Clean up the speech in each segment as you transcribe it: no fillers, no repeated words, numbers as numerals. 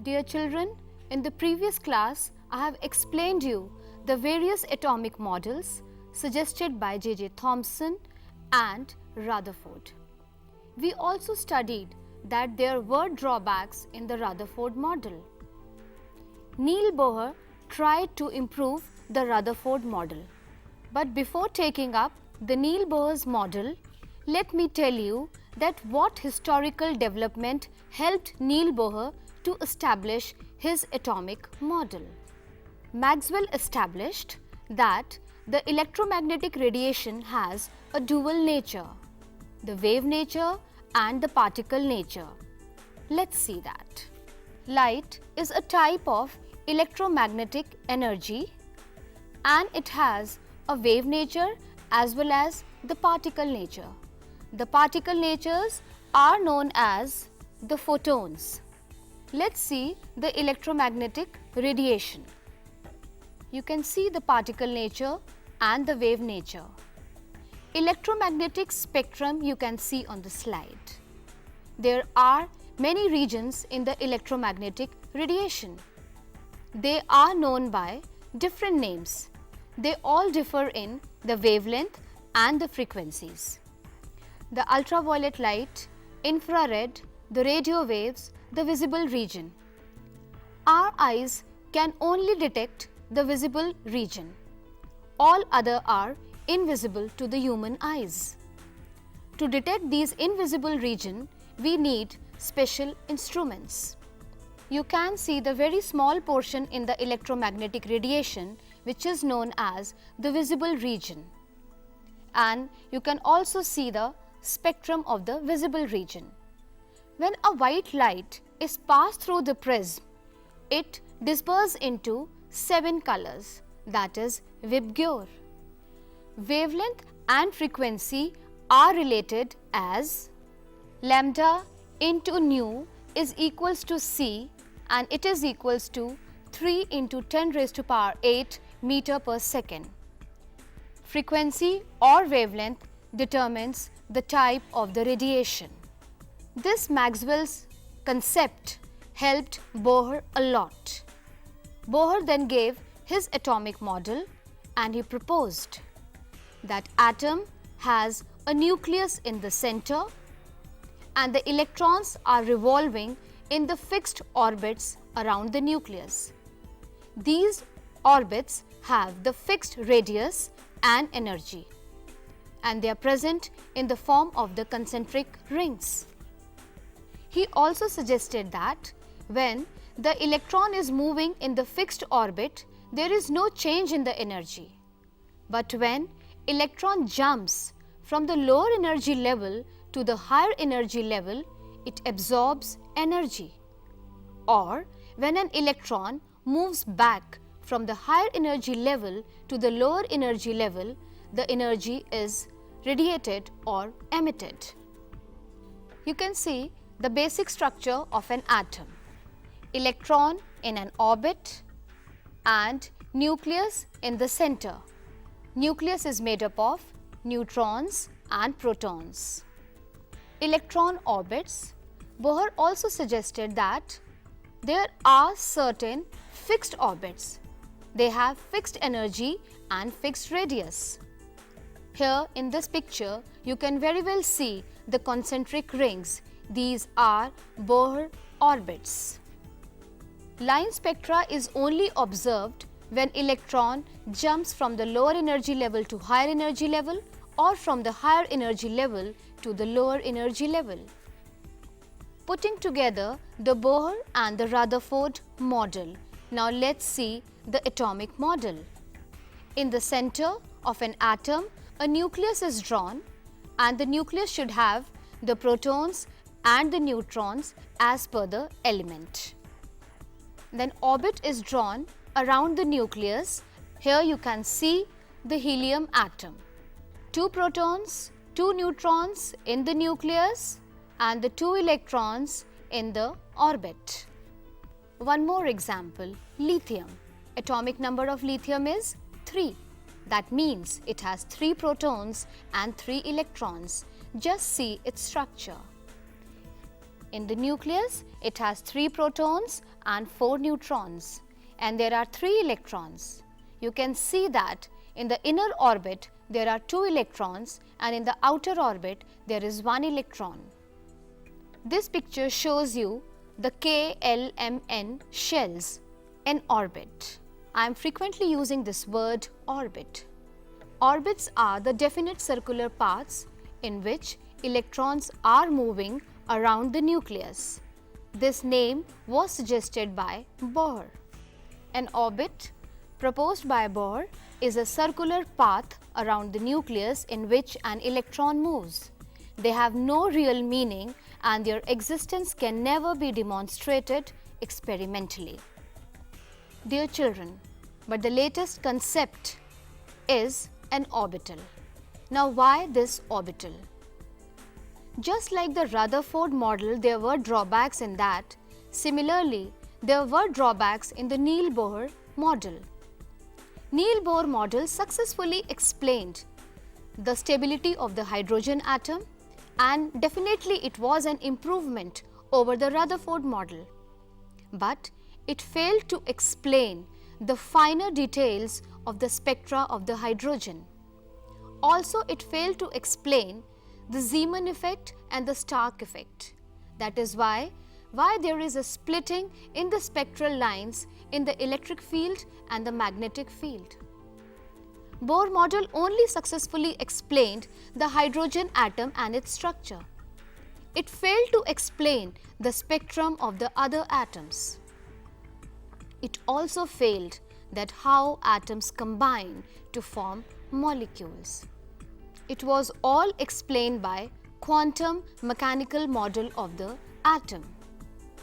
Dear children, in the previous class, I have explained you the various atomic models suggested by J.J. Thomson and Rutherford. We also studied that there were drawbacks in the Rutherford model. Niels Bohr tried to improve the Rutherford model. But before taking up the Niels Bohr's model, let me tell you that what historical development helped Niels Bohr to establish his atomic model. Maxwell established that the electromagnetic radiation has a dual nature, the wave nature and the particle nature. Let's see that. Light is a type of electromagnetic energy and it has a wave nature as well as the particle nature. The particle natures are known as the photons. Let's see the electromagnetic radiation. You can see the particle nature and the wave nature. Electromagnetic spectrum you can see on the slide. There are many regions in the electromagnetic radiation. They are known by different names. They all differ in the wavelength and the frequencies. The ultraviolet light, infrared, the radio waves, the visible region. Our eyes can only detect the visible region. All other are invisible to the human eyes. To detect these invisible region, we need special instruments. You can see the very small portion in the electromagnetic radiation which is known as the visible region. And you can also see the spectrum of the visible region. When a white light is passed through the prism, it disperses into 7 colors, that is VIBGYOR. Wavelength and frequency are related as lambda into nu is equals to c and it is equals to 3 into 10 raised to power 8 meter per second. Frequency or wavelength determines the type of the radiation. This Maxwell's concept helped Bohr a lot. Bohr then gave his atomic model and he proposed that atom has a nucleus in the center and the electrons are revolving in the fixed orbits around the nucleus. These orbits have the fixed radius and energy and they are present in the form of the concentric rings. He also suggested that when the electron is moving in the fixed orbit, there is no change in the energy. But when electron jumps from the lower energy level to the higher energy level, it absorbs energy. Or when an electron moves back from the higher energy level to the lower energy level, the energy is radiated or emitted. You can see the basic structure of an atom. Electron in an orbit and nucleus in the center. Nucleus is made up of neutrons and protons. Electron orbits. Bohr also suggested that there are certain fixed orbits. They have fixed energy and fixed radius. Here in this picture, you can very well see the concentric rings. These are Bohr orbits. Line spectra is only observed when electron jumps from the lower energy level to higher energy level or from the higher energy level to the lower energy level. Putting together the Bohr and the Rutherford model. Now let's see the atomic model. In the center of an atom, a nucleus is drawn and the nucleus should have the protons and the neutrons as per the element. Then orbit is drawn around the nucleus. Here you can see the helium atom. 2 protons, 2 neutrons in the nucleus and the 2 electrons in the orbit. One more example, lithium. Atomic number of lithium is 3. That means it has 3 protons and 3 electrons. Just see its structure. In the nucleus, it has 3 protons and 4 neutrons, and there are 3 electrons. You can see that in the inner orbit there are 2 electrons, and in the outer orbit there is 1 electron. This picture shows you the KLMN shells in orbit. I am frequently using this word orbit. Orbits are the definite circular paths in which electrons are moving around the nucleus. This name was suggested by Bohr. An orbit proposed by Bohr is a circular path around the nucleus in which an electron moves. They have no real meaning and their existence can never be demonstrated experimentally. Dear children, but the latest concept is an orbital. Now why this orbital? Just like the Rutherford model, there were drawbacks in that. Similarly, there were drawbacks in the Niels Bohr model. Niels Bohr model successfully explained the stability of the hydrogen atom, and definitely it was an improvement over the Rutherford model. But it failed to explain the finer details of the spectra of the hydrogen. Also, it failed to explain the Zeeman effect and the Stark effect. That is why there is a splitting in the spectral lines in the electric field and the magnetic field. Bohr model only successfully explained the hydrogen atom and its structure. It failed to explain the spectrum of the other atoms. It also failed that how atoms combine to form molecules. It was all explained by quantum mechanical model of the atom.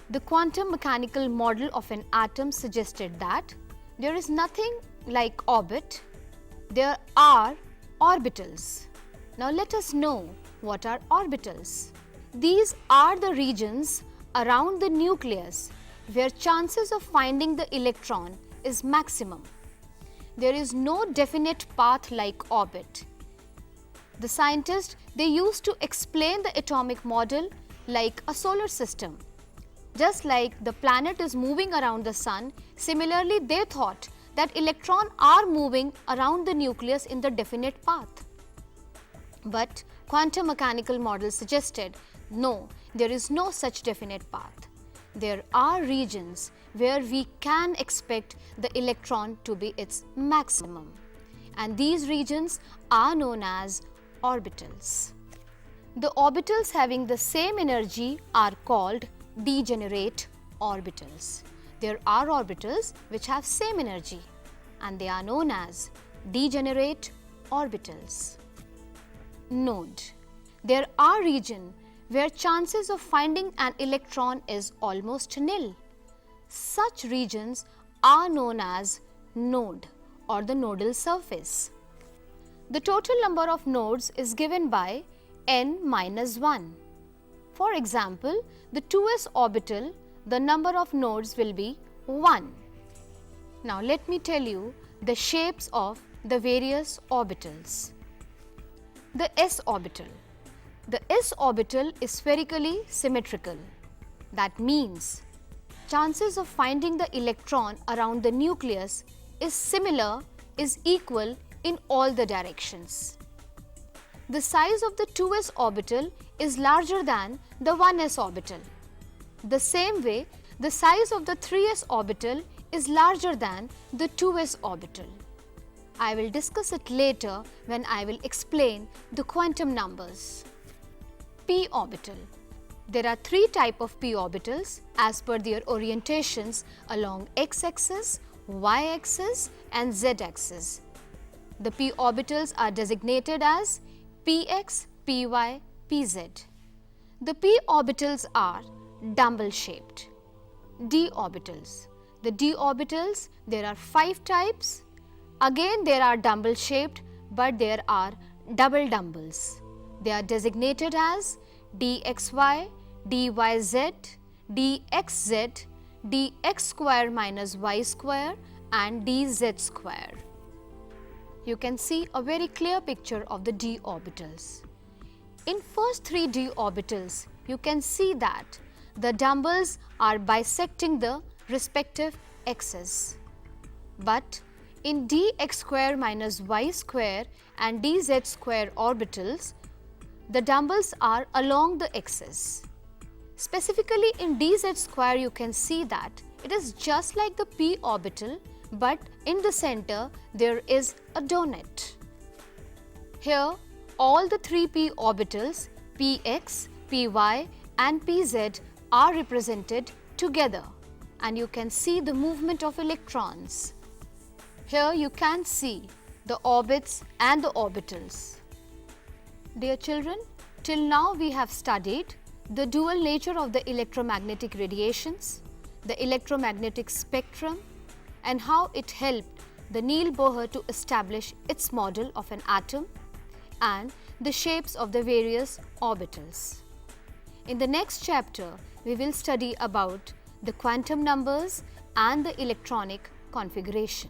The quantum mechanical model of an atom suggested that there is nothing like orbit, there are orbitals. Now let us know what are orbitals. These are the regions around the nucleus where chances of finding the electron is maximum. There is no definite path like orbit. The scientists, they used to explain the atomic model like a solar system. Just like the planet is moving around the sun, similarly they thought that electrons are moving around the nucleus in the definite path. But quantum mechanical model suggested, no, there is no such definite path. There are regions where we can expect the electron to be its maximum, and these regions are known as orbitals. The orbitals having the same energy are called degenerate orbitals. There are orbitals which have same energy and they are known as degenerate orbitals. Node. There are regions where chances of finding an electron is almost nil. Such regions are known as node or the nodal surface. The total number of nodes is given by n minus 1. For example, the 2s orbital, the number of nodes will be 1. Now let me tell you the shapes of the various orbitals. The s orbital. The s orbital is spherically symmetrical. That means chances of finding the electron around the nucleus is equal in all the directions. The size of the 2s orbital is larger than the 1s orbital. The same way, the size of the 3s orbital is larger than the 2s orbital. I will discuss it later when I will explain the quantum numbers. P orbital. There are 3 types of p orbitals as per their orientations along x-axis, y-axis and z-axis. The p orbitals are designated as px, py, pz. The p orbitals are dumbbell shaped. D orbitals. The d orbitals, there are 5 types. Again there are dumbbell shaped, but there are double dumbbells. They are designated as dxy, dyz, dxz, dx square minus y square and dz square. you can see a very clear picture of the d orbitals. In first 3 d orbitals, you can see that the dumbbells are bisecting the respective x's. But in dx square minus y square and dz square orbitals, the dumbbells are along the axis. Specifically in dz square, you can see that it is just like the p orbital, but in the center there is a donut. Here all the 3 p orbitals px, py and pz are represented together, and you can see the movement of electrons. Here you can see the orbits and the orbitals. Dear children, till now we have studied the dual nature of the electromagnetic radiations, the electromagnetic spectrum, and how it helped the Niels Bohr to establish its model of an atom, and the shapes of the various orbitals. In the next chapter, we will study about the quantum numbers and the electronic configuration.